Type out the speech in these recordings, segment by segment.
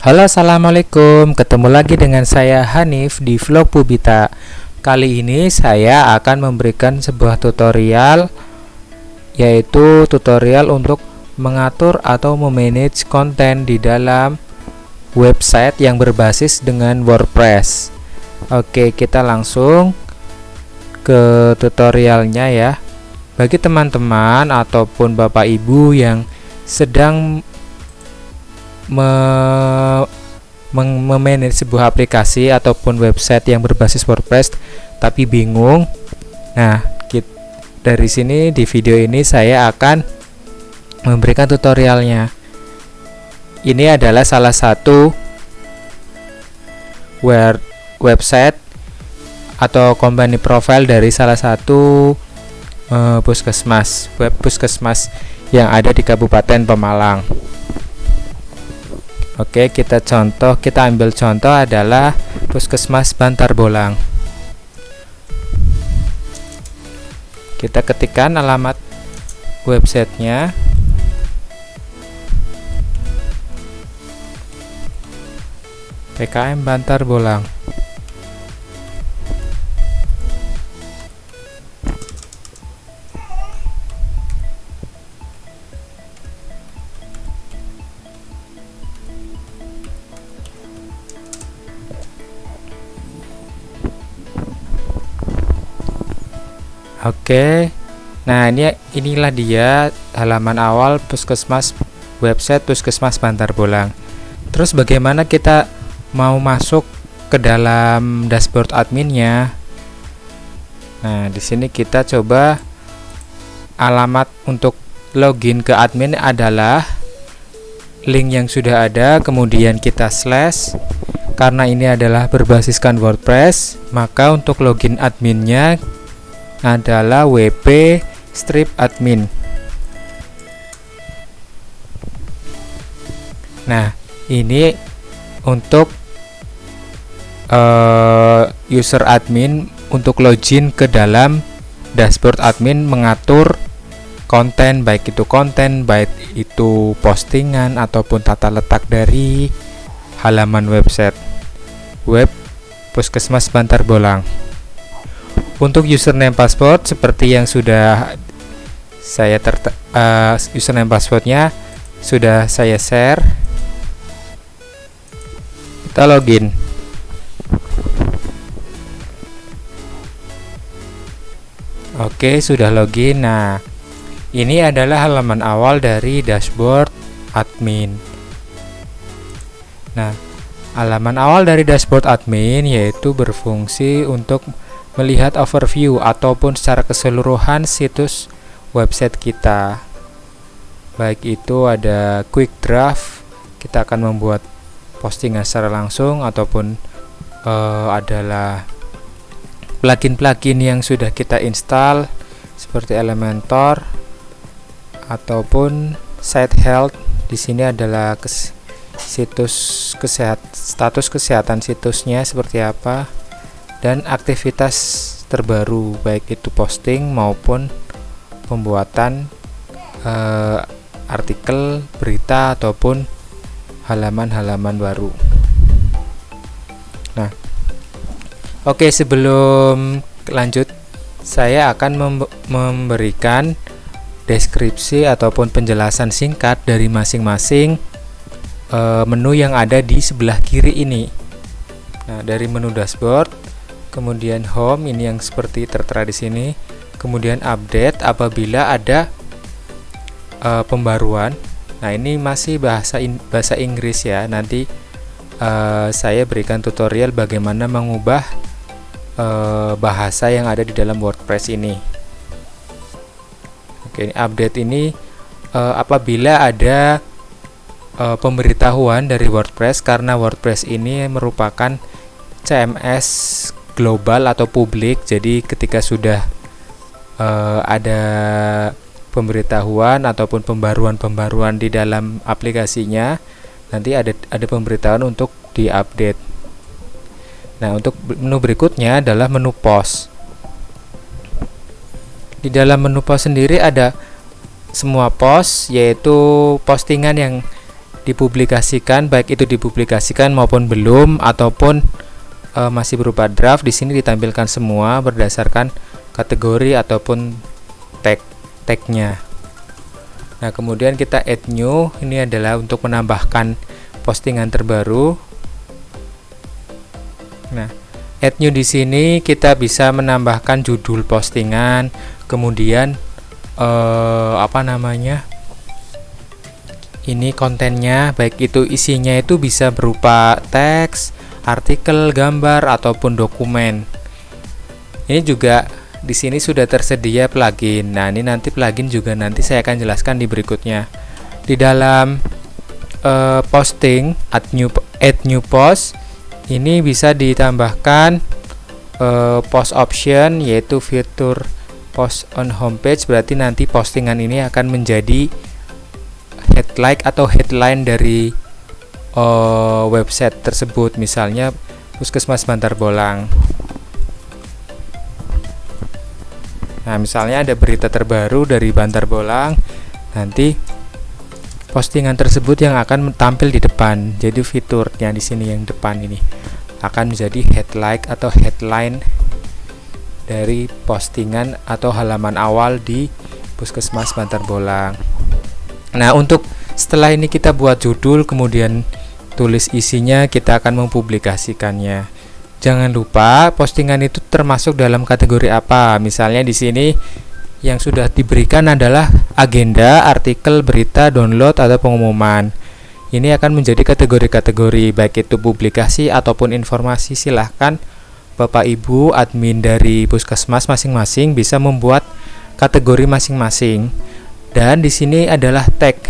Halo, assalamualaikum. Ketemu lagi dengan saya Hanif di vlog Pubita. Kali ini saya akan memberikan sebuah tutorial, yaitu tutorial untuk mengatur atau memanage konten di dalam website yang berbasis dengan WordPress. Oke, kita langsung ke tutorialnya ya. Bagi teman-teman ataupun Bapak Ibu yang sedang memanage sebuah aplikasi ataupun website yang berbasis WordPress tapi bingung. Nah, dari sini di video ini saya akan memberikan tutorialnya. Ini adalah salah satu website atau company profile dari salah satu puskesmas, web puskesmas yang ada di Kabupaten Pemalang. Oke, kita ambil contoh adalah Puskesmas Bantar Bolang. Kita ketikkan alamat websitenya. PKM Bantar Bolang. Oke, nah inilah dia halaman awal puskesmas, website Puskesmas Bantar Bolang. Terus bagaimana kita mau masuk ke dalam dashboard adminnya? Nah, di sini kita coba alamat untuk login ke admin adalah link yang sudah ada, kemudian kita slash. Karena ini adalah berbasiskan WordPress, maka untuk login adminnya adalah wp strip admin. Nah, ini untuk user admin untuk login ke dalam dashboard admin, mengatur konten, baik itu postingan ataupun tata letak dari halaman website web Puskesmas Bantar Bolang. Untuk username password seperti yang sudah saya username passwordnya sudah saya share. Kita login. Oke, sudah login. Nah, ini adalah halaman awal dari dashboard admin. Nah, halaman awal dari dashboard admin yaitu berfungsi untuk melihat overview ataupun secara keseluruhan situs website kita. Baik itu ada quick draft, kita akan membuat postingan secara langsung, ataupun adalah plugin-plugin yang sudah kita install seperti Elementor ataupun site health. Di sini adalah status kesehatan situsnya seperti apa, dan aktivitas terbaru baik itu posting maupun pembuatan artikel, berita ataupun halaman-halaman baru. Nah, oke, sebelum lanjut saya akan memberikan deskripsi ataupun penjelasan singkat dari masing-masing menu yang ada di sebelah kiri ini. Nah, dari menu dashboard, kemudian home, ini yang seperti tertera di sini, kemudian update apabila ada pembaruan. Nah, ini masih bahasa Inggris ya. Nanti saya berikan tutorial bagaimana mengubah bahasa yang ada di dalam WordPress ini. Oke, update ini apabila ada pemberitahuan dari WordPress, karena WordPress ini merupakan CMS global atau publik. Jadi ketika sudah ada pemberitahuan ataupun pembaruan di dalam aplikasinya, nanti ada pemberitahuan untuk diupdate. Nah, untuk menu berikutnya adalah menu post. Di dalam menu post sendiri ada semua post, yaitu postingan yang dipublikasikan, baik itu dipublikasikan maupun belum ataupun masih berupa draft. Di sini ditampilkan semua berdasarkan kategori ataupun tagnya. Nah, kemudian kita add new, ini adalah untuk menambahkan postingan terbaru. Nah, add new di sini kita bisa menambahkan judul postingan, kemudian ini kontennya, baik itu isinya itu bisa berupa teks, artikel, gambar ataupun dokumen. Ini juga di sini sudah tersedia plugin. Nah, ini nanti plugin juga nanti saya akan jelaskan di berikutnya. Di dalam posting add new post, ini bisa ditambahkan post option, yaitu fitur post on homepage. Berarti nanti postingan ini akan menjadi headline dari website tersebut, misalnya Puskesmas Bantar Bolang. Nah, misalnya ada berita terbaru dari Bantar Bolang, nanti postingan tersebut yang akan tampil di depan. Jadi fiturnya di sini yang depan ini akan menjadi headline dari postingan atau halaman awal di Puskesmas Bantar Bolang. Nah, untuk setelah ini kita buat judul, kemudian tulis isinya, kita akan mempublikasikannya. Jangan lupa postingan itu termasuk dalam kategori apa. Misalnya di sini yang sudah diberikan adalah agenda, artikel, berita, download, atau pengumuman. Ini akan menjadi kategori-kategori, baik itu publikasi ataupun informasi. Silahkan Bapak Ibu admin dari Puskesmas masing-masing bisa membuat kategori masing-masing. Dan di sini adalah tag.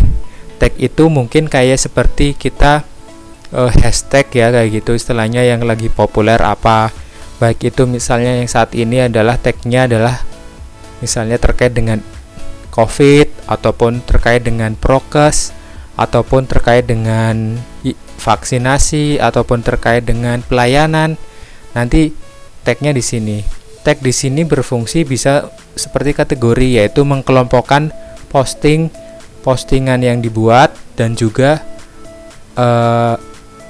Tag itu mungkin kayak seperti kita hashtag ya, kayak gitu istilahnya, yang lagi populer apa. Baik itu misalnya yang saat ini adalah tagnya adalah misalnya terkait dengan COVID, ataupun terkait dengan prokes, ataupun terkait dengan vaksinasi, ataupun terkait dengan pelayanan. Nanti tagnya di sini. Tag di sini berfungsi bisa seperti kategori, yaitu mengkelompokkan postingan yang dibuat, dan juga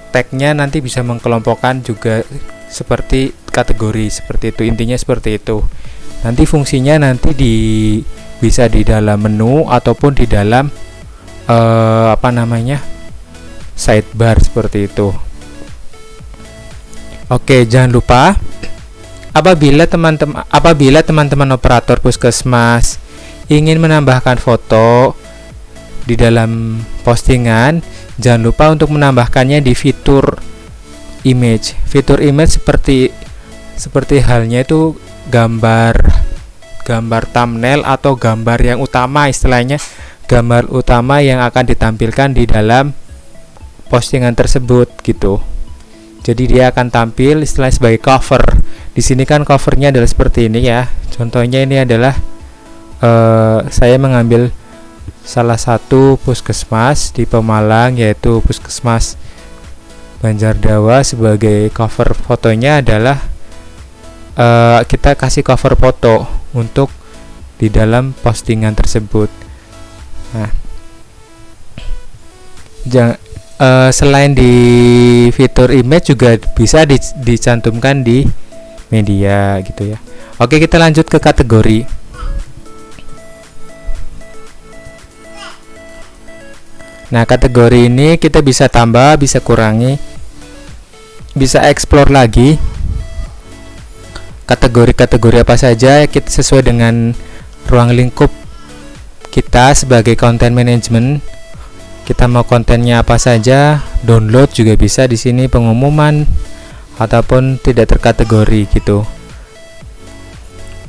tagnya nanti bisa mengkelompokkan juga seperti kategori, seperti itu. Intinya seperti itu. Nanti fungsinya nanti bisa di dalam menu ataupun di dalam sidebar seperti itu. Oke, jangan lupa apabila teman-teman operator Puskesmas ingin menambahkan foto di dalam postingan, jangan lupa untuk menambahkannya di fitur image. Fitur image seperti halnya itu gambar thumbnail atau gambar yang utama, istilahnya gambar utama yang akan ditampilkan di dalam postingan tersebut gitu. Jadi dia akan tampil istilahnya sebagai cover. Di sini kan covernya adalah seperti ini ya. Contohnya ini adalah saya mengambil salah satu puskesmas di Pemalang, yaitu Puskesmas Banjardawa. Sebagai cover fotonya adalah kita kasih cover foto untuk di dalam postingan tersebut. Nah, selain di fitur image juga bisa dicantumkan di media gitu ya. Oke, kita lanjut ke kategori. Nah, kategori ini kita bisa tambah, bisa kurangi, bisa explore lagi kategori-kategori apa saja kita sesuai dengan ruang lingkup kita sebagai content management. Kita mau kontennya apa saja, download juga bisa di sini, pengumuman ataupun tidak terkategori gitu.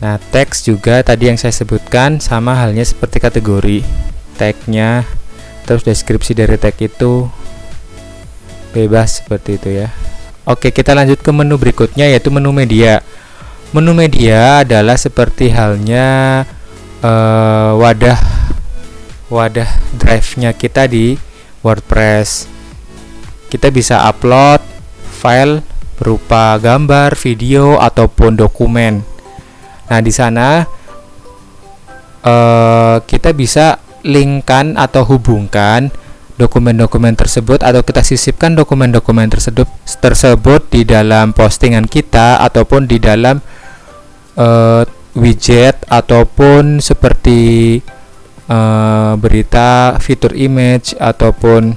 Nah, teks juga tadi yang saya sebutkan sama halnya seperti kategori. Tagnya, terus deskripsi dari tag itu bebas seperti itu ya. Oke, kita lanjut ke menu berikutnya, yaitu menu media. Menu media adalah seperti halnya wadah drive-nya kita di WordPress. Kita bisa upload file berupa gambar, video ataupun dokumen. Nah, di sana kita bisa linkkan atau hubungkan dokumen-dokumen tersebut, atau kita sisipkan dokumen-dokumen tersebut di dalam postingan kita ataupun di dalam widget ataupun seperti berita, fitur image ataupun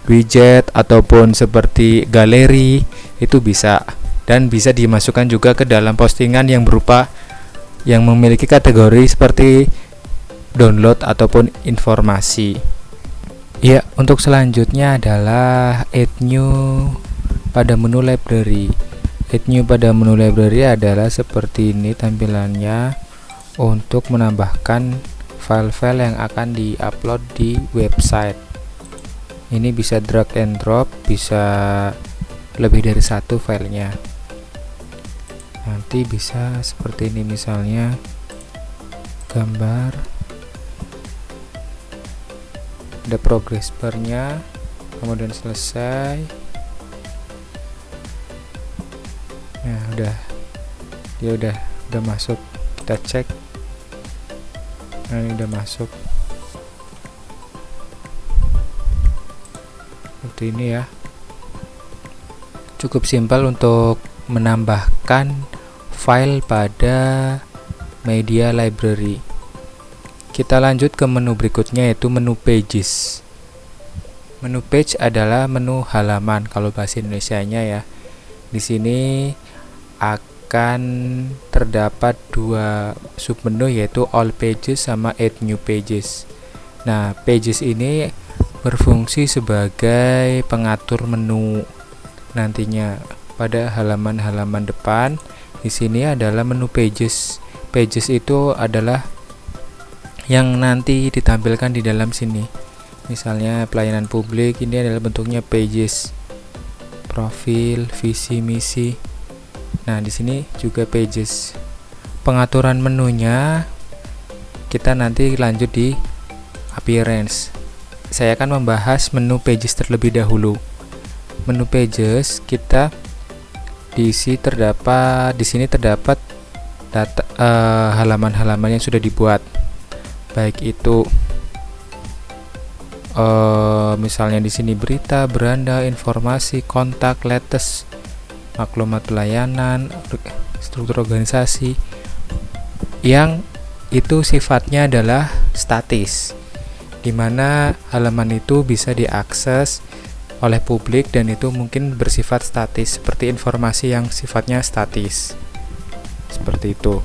widget ataupun seperti galeri, itu bisa, dan bisa dimasukkan juga ke dalam postingan yang berupa yang memiliki kategori seperti download ataupun informasi. Ya, untuk selanjutnya adalah add new pada menu library. Add new pada menu library adalah seperti ini tampilannya, untuk menambahkan file-file yang akan di-upload di website. Ini bisa drag and drop, bisa lebih dari satu filenya. Nanti bisa seperti ini, misalnya gambar, ada progress bar-nya, kemudian selesai. Nah, dia udah masuk. Kita cek. Nah, ini udah masuk. Seperti ini ya. Cukup simpel untuk menambahkan file pada media library. Kita lanjut ke menu berikutnya, yaitu menu pages. Menu page adalah menu halaman kalau bahasa Indonesianya ya. Di sini akan terdapat dua submenu, yaitu all pages sama add new pages. Nah, pages ini berfungsi sebagai pengatur menu nantinya pada halaman-halaman depan. Di sini adalah menu pages. Pages itu adalah yang nanti ditampilkan di dalam sini. Misalnya pelayanan publik, ini adalah bentuknya pages. Profil, visi, misi. Nah, di sini juga pages. Pengaturan menunya kita nanti lanjut di appearance. Saya akan membahas menu pages terlebih dahulu. Menu pages kita di sini terdapat data halaman-halaman yang sudah dibuat. Baik itu misalnya di sini berita, beranda, informasi, kontak, latest, maklumat pelayanan, struktur organisasi, yang itu sifatnya adalah statis, di mana halaman itu bisa diakses oleh publik dan itu mungkin bersifat statis, seperti informasi yang sifatnya statis. Seperti itu.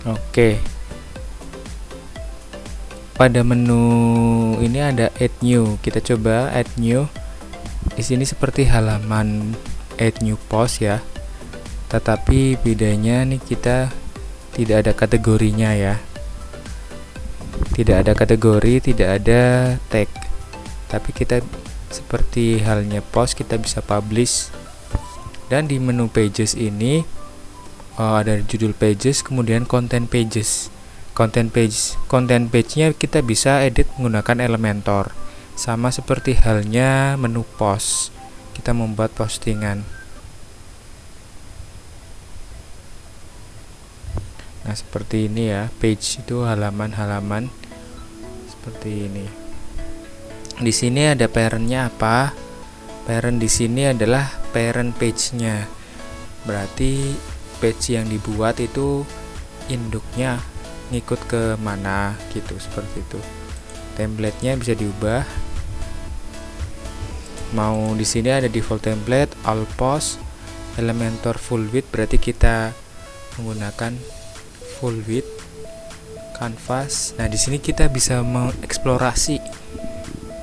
Oke. Pada menu ini ada add new. Kita coba add new. Di sini seperti halaman add new post ya. Tetapi bedanya nih, kita tidak ada kategorinya ya. Tidak ada kategori, tidak ada tag. Tapi kita seperti halnya post, kita bisa publish. Dan di menu pages ini ada judul pages, kemudian content pages. Content page-nya kita bisa edit menggunakan Elementor. Sama seperti halnya menu post. Kita membuat postingan. Nah, seperti ini ya. Page itu halaman-halaman seperti ini. Di sini ada parent-nya apa? Parent di sini adalah parent page-nya. Berarti page yang dibuat itu induknya ngikut ke mana gitu, seperti itu. Template-nya bisa diubah. Mau di sini ada default template, all post, Elementor full width, berarti kita menggunakan full width, canvas. Nah, di sini kita bisa mengeksplorasi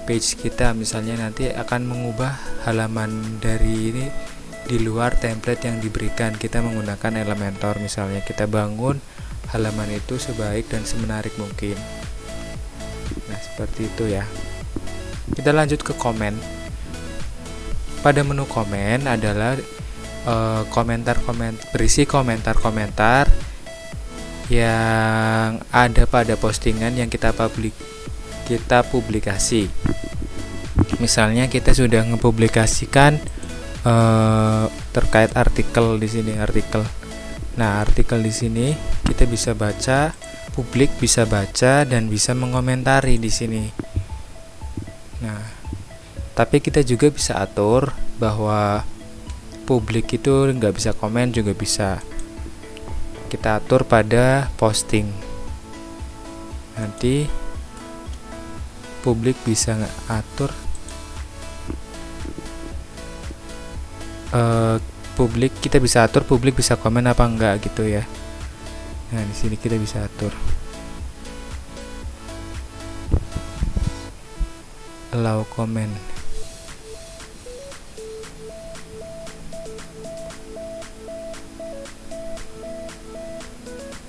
page kita, misalnya nanti akan mengubah halaman dari ini di luar template yang diberikan. Kita menggunakan Elementor, misalnya kita bangun halaman itu sebaik dan semenarik mungkin. Nah, seperti itu ya. Kita lanjut ke komen. Pada menu komen adalah berisi komentar-komentar yang ada pada postingan yang kita publikasi. Misalnya kita sudah ngepublikasikan terkait artikel di sini, artikel. Nah, artikel di sini kita bisa baca, publik bisa baca dan bisa mengomentari di sini. Tapi kita juga bisa atur bahwa publik itu nggak bisa komen, juga bisa kita atur pada posting. Nanti publik bisa atur publik, kita bisa atur publik bisa komen apa enggak gitu ya. Nah, di sini kita bisa atur allow comment.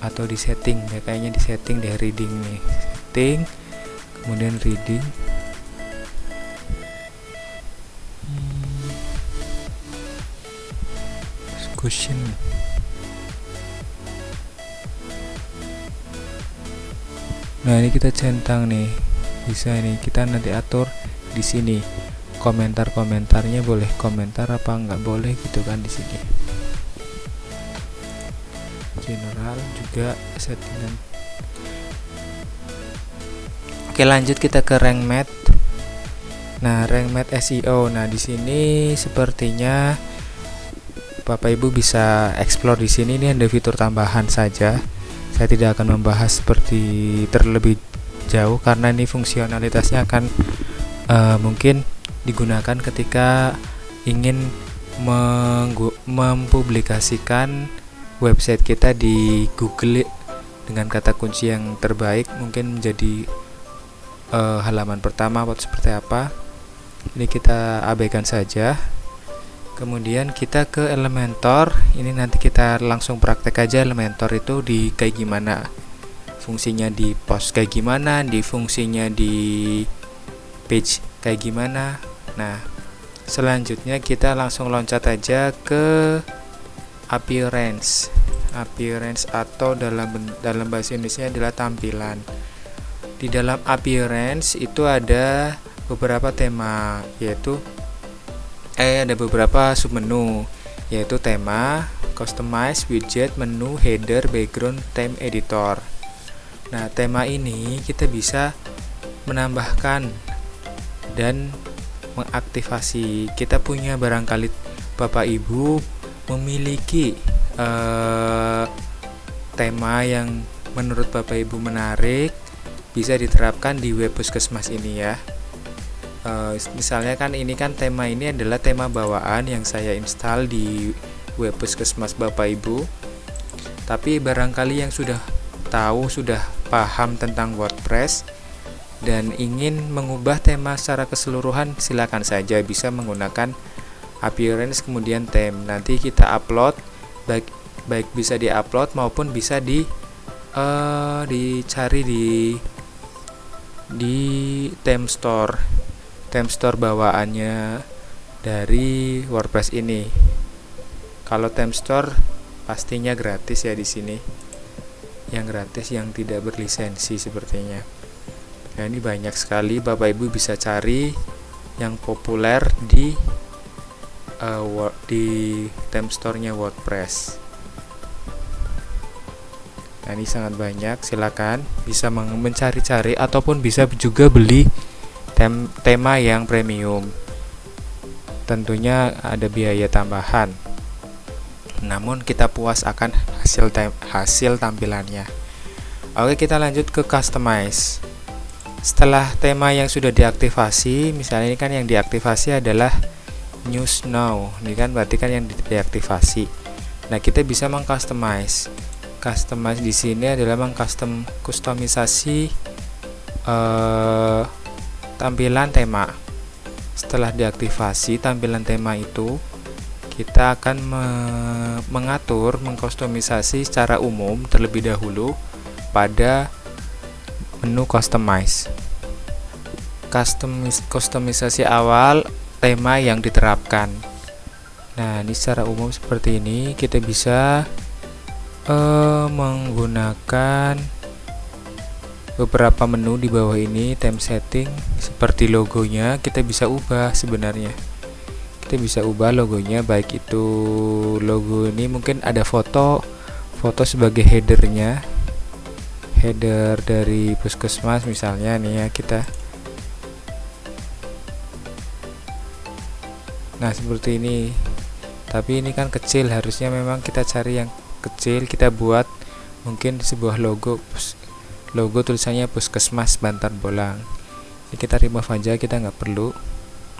Atau di setting ya, kayaknya di setting deh, reading nih, setting, kemudian reading. Discussion. Nah, ini kita centang nih, bisa nih kita nanti atur di sini komentar-komentarnya, boleh komentar apa nggak boleh gitu kan di sini. General juga settingan. Oke, lanjut kita ke rank math. Nah, rank math SEO. Nah, di sini sepertinya Bapak Ibu bisa explore di sini. Ini ada fitur tambahan saja. Saya tidak akan membahas seperti terlebih jauh karena ini fungsionalitasnya akan mungkin digunakan ketika ingin mempublikasikan website kita di Google dengan kata kunci yang terbaik, mungkin menjadi halaman pertama atau seperti apa. Ini kita abaikan saja. Kemudian kita ke Elementor. Ini nanti kita langsung praktek aja Elementor itu di kayak gimana, fungsinya di post kayak gimana, di fungsinya di page kayak gimana. Nah, selanjutnya kita langsung loncat aja ke appearance atau dalam bahasa Indonesia adalah tampilan. Di dalam appearance itu ada beberapa tema, yaitu ada beberapa submenu, yaitu tema, customize, widget, menu, header, background, theme, editor. Nah, tema ini kita bisa menambahkan dan mengaktifasi. Kita punya, barangkali Bapak Ibu memiliki tema yang menurut Bapak Ibu menarik, bisa diterapkan di web Puskesmas ini ya. Misalnya kan ini kan tema ini adalah tema bawaan yang saya install di web Puskesmas Bapak Ibu. Tapi barangkali yang sudah tahu, sudah paham tentang WordPress dan ingin mengubah tema secara keseluruhan, silakan saja bisa menggunakan appearance kemudian theme. Nanti kita upload, baik bisa di-upload maupun bisa dicari di theme store bawaannya dari WordPress ini. Kalau theme store pastinya gratis ya di sini. Yang gratis, yang tidak berlisensi sepertinya. Nah, ini banyak sekali, Bapak Ibu bisa cari yang populer di theme store-nya WordPress. Nah, ini sangat banyak, silakan bisa mencari-cari ataupun bisa juga beli tema yang premium. Tentunya ada biaya tambahan, namun kita puas akan hasil tampilannya. Oke, kita lanjut ke customize. Setelah tema yang sudah diaktifasi, misalnya ini kan yang diaktifasi adalah news now, ini kan berarti kan yang diaktifasi. Nah, kita bisa mengcustomize. Customize di sini adalah mengkustomisasi tampilan tema. Setelah diaktifasi tampilan tema itu, kita akan mengatur, mengkustomisasi secara umum terlebih dahulu pada menu customize. Kustomisasi awal tema yang diterapkan. Nah, ini secara umum seperti ini. Kita bisa menggunakan beberapa menu di bawah ini. Theme setting, seperti logonya kita bisa ubah sebenarnya. Kita bisa ubah logonya, baik itu logo ini mungkin ada foto sebagai header dari Puskesmas misalnya nih ya, kita Nah, seperti ini. Tapi ini kan kecil, harusnya memang kita cari yang kecil, kita buat mungkin sebuah logo tulisannya Puskesmas Bantar Bolang. Ini kita remove aja, kita nggak perlu.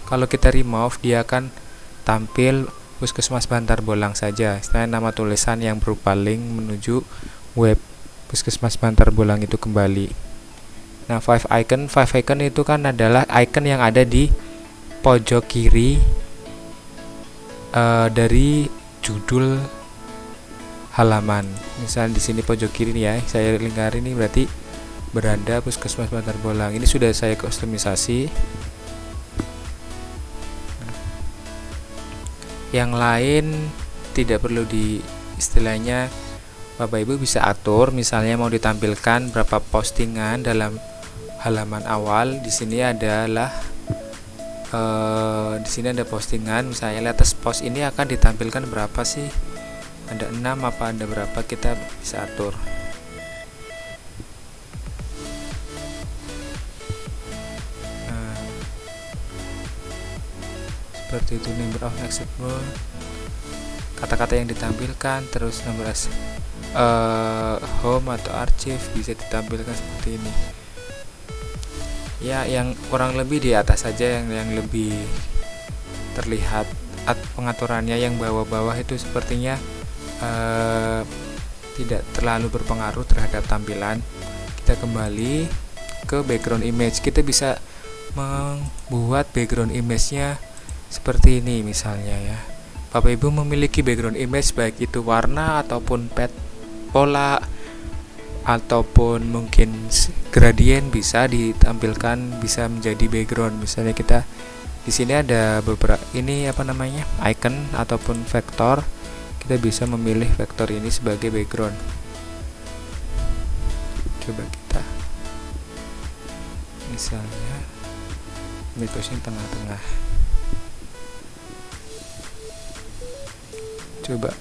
Kalau kita remove, dia akan tampil Puskesmas Bantar Bolang saja, istilahnya nama tulisan yang berupa link menuju web Puskesmas Bantar Bolang itu kembali. Nah, five icon itu kan adalah icon yang ada di pojok kiri dari judul halaman. Misal di sini pojok kiri nih ya, saya lingkari ini berarti beranda Puskesmas Bantar Bolang. Ini sudah saya kustomisasi. Yang lain tidak perlu istilahnya Bapak Ibu bisa atur, misalnya mau ditampilkan berapa postingan dalam halaman awal. Di sini adalah di sini ada postingan, misalnya latest post ini akan ditampilkan berapa sih, ada 6 apa ada berapa, kita bisa atur. Nah, seperti itu, number of acceptable, kata-kata yang ditampilkan, terus number home atau archive bisa ditampilkan seperti ini ya, yang kurang lebih di atas saja yang lebih terlihat pengaturannya. Yang bawah-bawah itu sepertinya tidak terlalu berpengaruh terhadap tampilan. Kita kembali ke background image, kita bisa membuat background image-nya seperti ini misalnya ya. Bapak Ibu memiliki background image baik itu warna ataupun pola ataupun mungkin gradient bisa ditampilkan, bisa menjadi background. Misalnya kita di sini ada beberapa icon ataupun vektor, kita bisa memilih vektor ini sebagai background. Coba kita misalnya ini posisi tengah-tengah, coba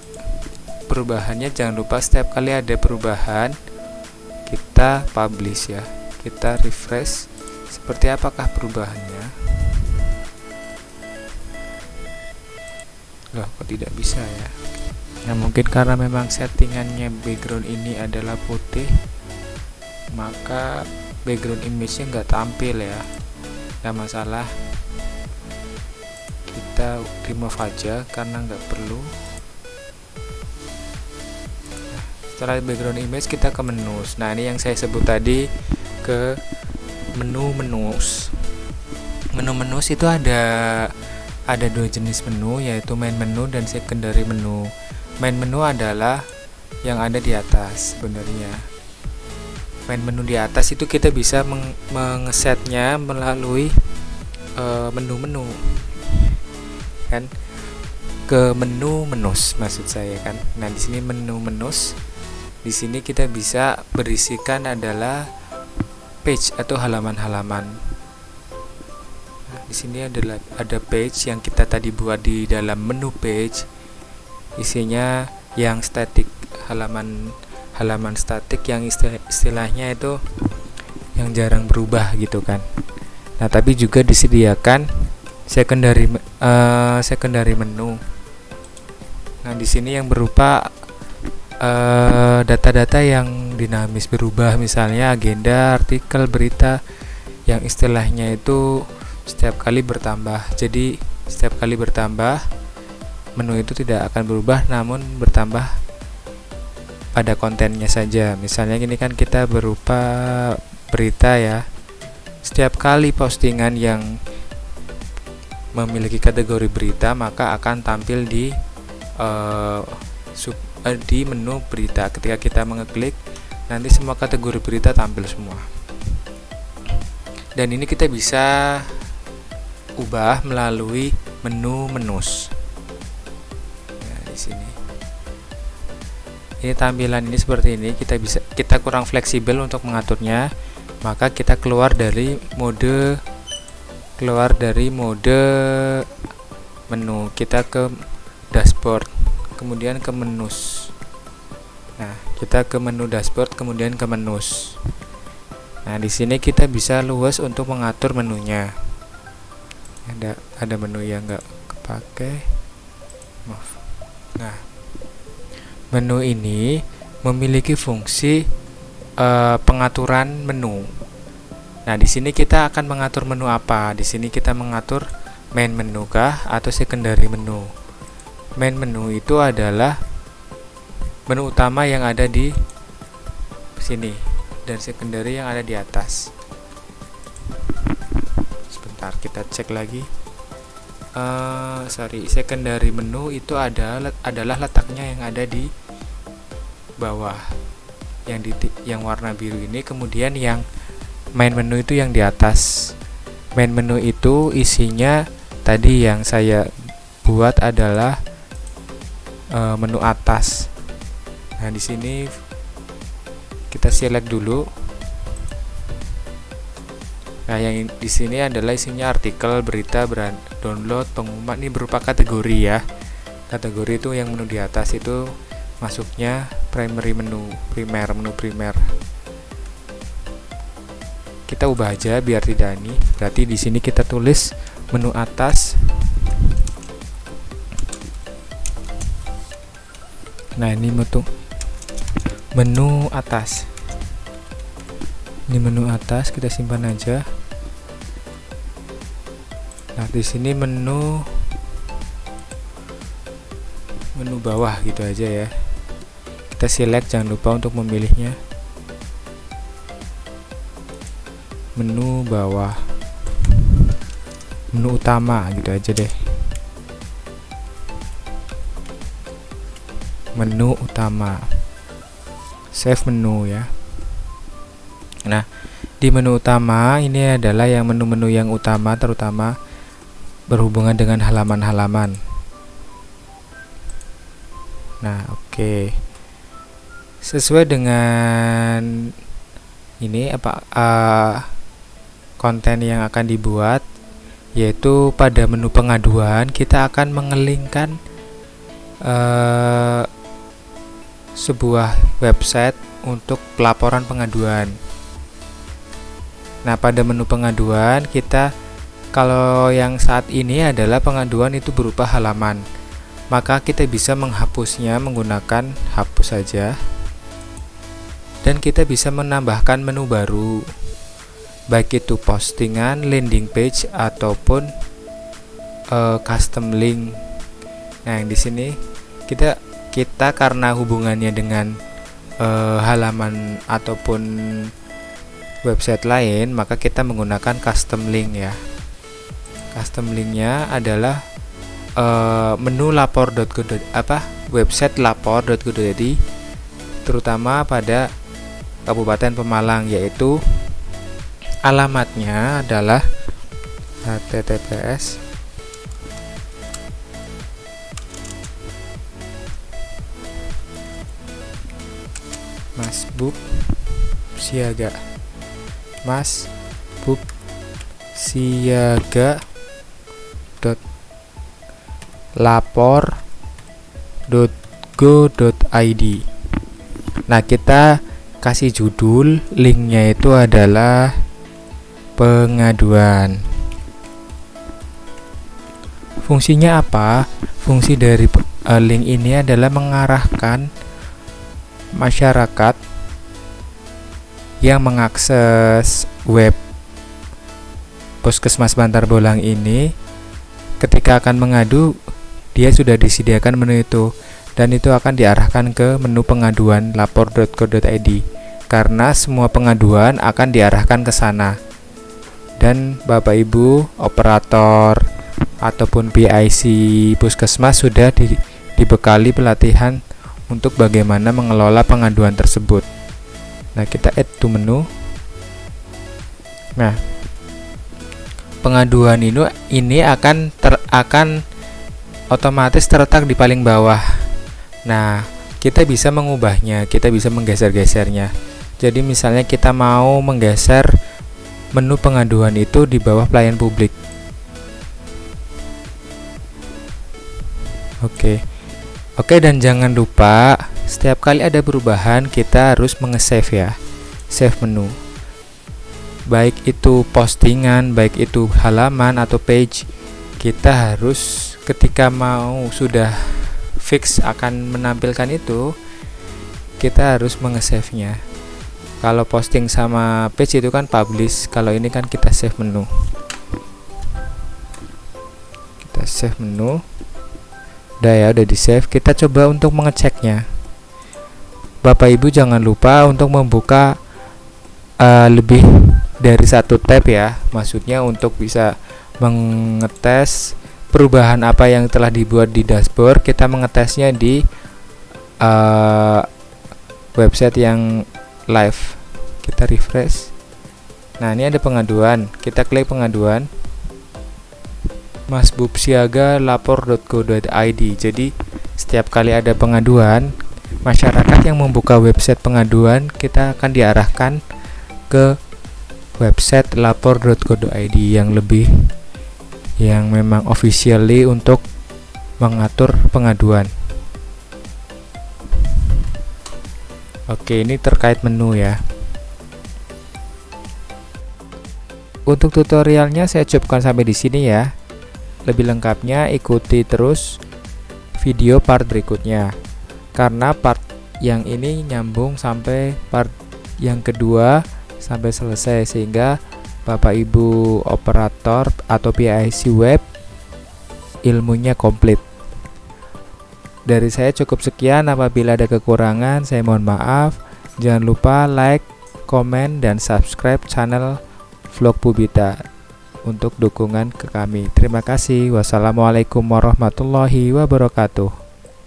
perubahannya, jangan lupa setiap kali ada perubahan kita publish ya, kita refresh seperti apakah perubahannya. Loh, kok tidak bisa ya? Nah, mungkin karena memang settingannya background ini adalah putih, maka background image-nya nggak tampil ya. Nggak masalah, kita remove aja karena nggak perlu. Setelah background image kita ke menus. Nah, ini yang saya sebut tadi, ke menu-menus. Menu-menus itu ada dua jenis menu, yaitu main menu dan secondary menu. Main menu adalah yang ada di atas sebenarnya. Main menu di atas itu kita bisa mengesetnya melalui menu-menu kan, ke menu-menus maksud saya kan. Nah, di sini menu-menus. Di sini kita bisa berisikan adalah page atau halaman-halaman. Nah, di sini ada page yang kita tadi buat di dalam menu page. Isinya yang static, halaman statik yang istilahnya itu yang jarang berubah gitu kan. Nah, tapi juga disediakan secondary menu. Nah, di sini yang berupa data-data yang dinamis berubah, misalnya agenda, artikel, berita, yang istilahnya itu setiap kali bertambah. Jadi setiap kali bertambah, menu itu tidak akan berubah, namun bertambah pada kontennya saja. Misalnya ini kan kita berupa berita ya. Setiap kali postingan yang memiliki kategori berita, maka akan tampil di menu berita. Ketika kita mengeklik, nanti semua kategori berita tampil semua. Dan ini kita bisa ubah melalui menu-menus. Nah, di sini. Ini tampilan ini seperti ini. Kita kurang fleksibel untuk mengaturnya, maka kita keluar dari mode menu. Kita ke dashboard, kemudian ke menus. Nah, kita ke menu dashboard, kemudian ke menus. Nah, di sini kita bisa luas untuk mengatur menunya. Ada menu yang enggak pakai maaf. Nah, menu ini memiliki fungsi pengaturan menu. Nah, di sini kita akan mengatur menu apa? Di sini kita mengatur main menu kah atau secondary menu. Main menu itu adalah menu utama yang ada di sini dan secondary yang ada di atas. Sebentar, kita cek lagi. Secondary menu itu adalah letaknya yang ada di bawah, yang warna biru ini. Kemudian yang main menu itu yang di atas. Main menu itu isinya tadi yang saya buat adalah menu atas. Nah, di sini kita select dulu. Nah, yang di sini adalah isinya artikel, berita, download, pengumuman. Ini berupa kategori ya. Kategori itu yang menu di atas itu masuknya primary menu, menu primer. Kita ubah aja biar tidak ini. Berarti di sini kita tulis menu atas. Nah, ini menu atas. Ini menu atas, kita simpan aja. Nah, di sini menu bawah gitu aja ya. Kita select, jangan lupa untuk memilihnya. Menu bawah, menu utama gitu aja deh. Menu utama, save menu ya. Nah, di menu utama ini adalah yang menu-menu yang utama, terutama berhubungan dengan halaman-halaman. Nah, oke. Sesuai dengan ini konten yang akan dibuat, yaitu pada menu pengaduan kita akan mengelingkan sebuah website untuk pelaporan pengaduan. Nah, pada menu pengaduan kita, kalau yang saat ini adalah pengaduan itu berupa halaman, maka kita bisa menghapusnya menggunakan hapus saja, dan kita bisa menambahkan menu baru, baik itu postingan, landing page ataupun custom link. Nah, yang di sini kita karena hubungannya dengan halaman ataupun website lain, maka kita menggunakan custom link ya. Custom linknya adalah menu website lapor.go.id, terutama pada Kabupaten Pemalang, yaitu alamatnya adalah https masbubsiaga.lapor.go.id. Nah, kita kasih judul linknya itu adalah pengaduan. Fungsinya apa? Fungsi dari link ini adalah mengarahkan masyarakat yang mengakses web Puskesmas Bantar Bolang ini, ketika akan mengadu, dia sudah disediakan menu itu, dan itu akan diarahkan ke menu pengaduan lapor.go.id, karena semua pengaduan akan diarahkan ke sana. Dan Bapak Ibu operator ataupun PIC Puskesmas sudah dibekali pelatihan untuk bagaimana mengelola pengaduan tersebut. Nah, kita add to menu. Nah, pengaduan ini akan otomatis terletak di paling bawah. Nah, kita bisa mengubahnya, kita bisa menggeser-gesernya. Jadi misalnya kita mau menggeser menu pengaduan itu di bawah pelayan publik. Oke, dan jangan lupa setiap kali ada perubahan kita harus nge-save ya. Save menu. Baik itu postingan, baik itu halaman atau page, kita harus ketika mau sudah fix akan menampilkan itu, kita harus mengesave-nya. Kalau posting sama page itu kan publish, kalau ini kan kita save menu. Kita save menu. Udah ya, udah di save. Kita coba untuk mengeceknya. Bapak Ibu jangan lupa untuk membuka lebih dari satu tab ya, maksudnya untuk bisa mengetes perubahan apa yang telah dibuat di dashboard. Kita mengetesnya di website yang live. Kita refresh. Nah, ini ada pengaduan. Kita klik pengaduan. masbubsiaga.lapor.go.id. Jadi setiap kali ada pengaduan, masyarakat yang membuka website pengaduan, kita akan diarahkan ke website lapor.go.id yang memang officially untuk mengatur pengaduan. Oke, ini terkait menu ya. Untuk tutorialnya saya cukupkan sampai di sini ya. Lebih lengkapnya ikuti terus video part berikutnya. Karena part yang ini nyambung sampai part yang kedua sampai selesai, sehingga Bapak Ibu operator atau PIC web ilmunya komplit. Dari saya cukup sekian. Apabila ada kekurangan saya mohon maaf. Jangan lupa like, komen, dan subscribe channel Vlog Bubita untuk dukungan ke kami. Terima kasih. Wassalamualaikum warahmatullahi wabarakatuh.